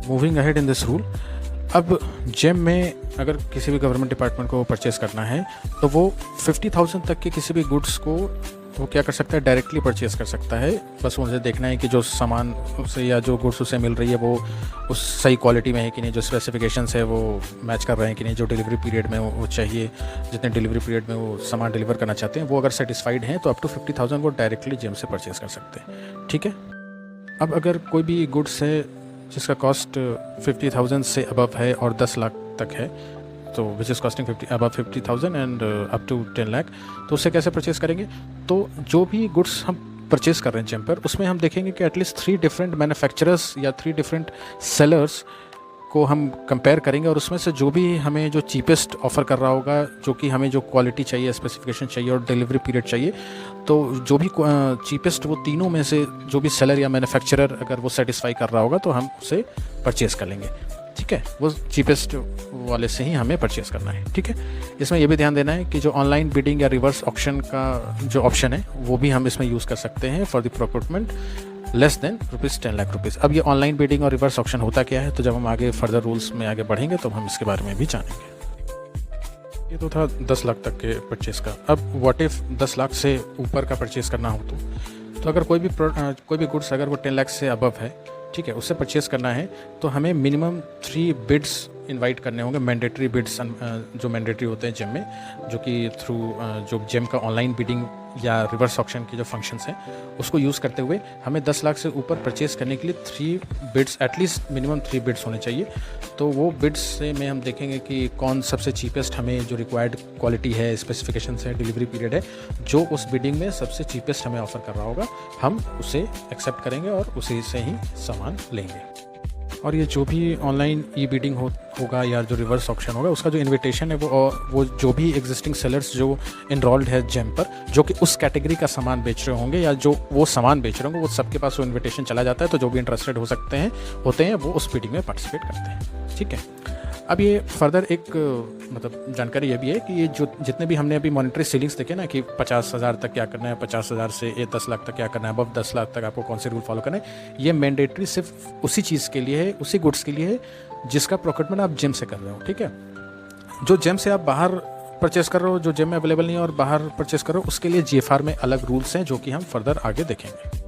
Moving ahead in this rule, अब gym में अगर किसी भी गवर्नमेंट डिपार्टमेंट को परचेज़ करना है तो वो 50,000 तक के किसी भी गुड्स को वो क्या कर सकता है, डायरेक्टली परचेज़ कर सकता है। बस उसे देखना है कि जो सामान उसे या जो गुड्स उसे मिल रही है वो उस सही क्वालिटी में है कि नहीं, जो स्पेसिफिकेशंस है वो मैच कर रहे हैं कि नहीं, जो डिलीवरी पीरियड में वो चाहिए, जितने डिलीवरी पीरियड में वो सामान डिलीवर करना चाहते हैं, वो अगर सेटिस्फाइड हैं तो अप टू 50,000 वो डायरेक्टली जिम से परचेज़ कर सकते हैं। ठीक है। अब अगर कोई भी गुड्स है जिसका कॉस्ट 50,000 से अबव है और 10 लाख तक है, तो which is costing above 50,000 and up to 10 lakh, तो उससे कैसे परचेज़ करेंगे? तो जो भी गुड्स हम परचेज़ कर रहे हैं जिम पर, उसमें हम देखेंगे कि एटलीस्ट 3 डिफरेंट मैन्युफैक्चरर्स या 3 डिफरेंट सेलर्स को हम कंपेयर करेंगे, और उसमें से जो भी हमें जो चीपेस्ट ऑफ़र कर रहा होगा, जो कि हमें जो क्वालिटी चाहिए, स्पेसिफिकेशन चाहिए और डिलीवरी पीरियड चाहिए, तो जो भी चीपेस्ट वो तीनों में से जो भी सेलर या मैन्युफैक्चरर अगर वो सेटिस्फाई कर रहा होगा तो हम उसे परचेज़ कर लेंगे। ठीक है, वो चीपेस्ट वाले से ही हमें परचेज़ करना है। ठीक है। इसमें यह भी ध्यान देना है कि जो ऑनलाइन बिडिंग या रिवर्स ऑक्शन का जो ऑप्शन है वो भी हम इसमें यूज़ कर सकते हैं for the procurement less than ₹10 lakh. अब ये ऑनलाइन बिडिंग और रिवर्स ऑक्शन होता क्या है, तो जब हम आगे फर्दर रूल्स में आगे बढ़ेंगे तो हम इसके बारे में भी जानेंगे। ये तो था 10 लाख तक के परचेज़ का। अब व्हाट इफ़ 10 लाख से ऊपर का परचेज़ करना हो तो अगर कोई भी गुड्स अगर वो 10 लाख से अबव है, ठीक है, उससे परचेज़ करना है तो हमें मिनिमम 3 बिड्स इनवाइट करने होंगे, मैंडेटरी बिड्स जो मैंडेटरी होते हैं जिम में, जो कि थ्रू जो जिम का ऑनलाइन बिडिंग या रिवर्स ऑक्शन के जो फंक्शंस हैं उसको यूज़ करते हुए हमें 10 लाख से ऊपर परचेज़ करने के लिए 3 बिड्स, एटलीस्ट मिनिमम 3 बिड्स होने चाहिए। तो वो बिड्स से में हम देखेंगे कि कौन सबसे चीपेस्ट, हमें जो रिक्वायर्ड क्वालिटी है, स्पेसिफिकेशंस है, डिलीवरी पीरियड है, जो उस बिडिंग में सबसे चीपेस्ट हमें ऑफ़र कर रहा होगा, हम उसे एक्सेप्ट करेंगे और उसी से ही सामान लेंगे। और ये जो भी ऑनलाइन ई बिडिंग होगा या जो रिवर्स ऑक्शन होगा, उसका जो इनविटेशन है वो जो भी एग्जिस्टिंग सेलर्स जो इनरोल्ड है जिम पर, जो कि उस कैटेगरी का सामान बेच रहे होंगे या जो वो सामान बेच रहे होंगे, वो सबके पास वो इनविटेशन चला जाता है। तो जो भी इंटरेस्टेड होते हैं वो उस बिडिंग में पार्टिसिपेट करते हैं। ठीक है। अब ये फर्दर एक मतलब जानकारी ये भी है कि ये जो जितने भी हमने अभी मॉनेटरी सीलिंग्स देखे ना कि 50,000 तक क्या करना है, 50,000 से 10 लाख तक क्या करना है, अबव 10 लाख तक आपको कौन से रूल फॉलो करना है, ये मैंडेटरी सिर्फ उसी चीज़ के लिए है, उसी गुड्स के लिए है जिसका प्रोक्योरमेंट आप जिम से कर रहे हो। ठीक है। जो जिम से आप बाहर परचेस कर रहे हो, जो जिम में अवेलेबल नहीं है और बाहर परचेस कर रहे हो, उसके लिए GFR में अलग रूल्स हैं जो कि हम फर्दर आगे देखेंगे।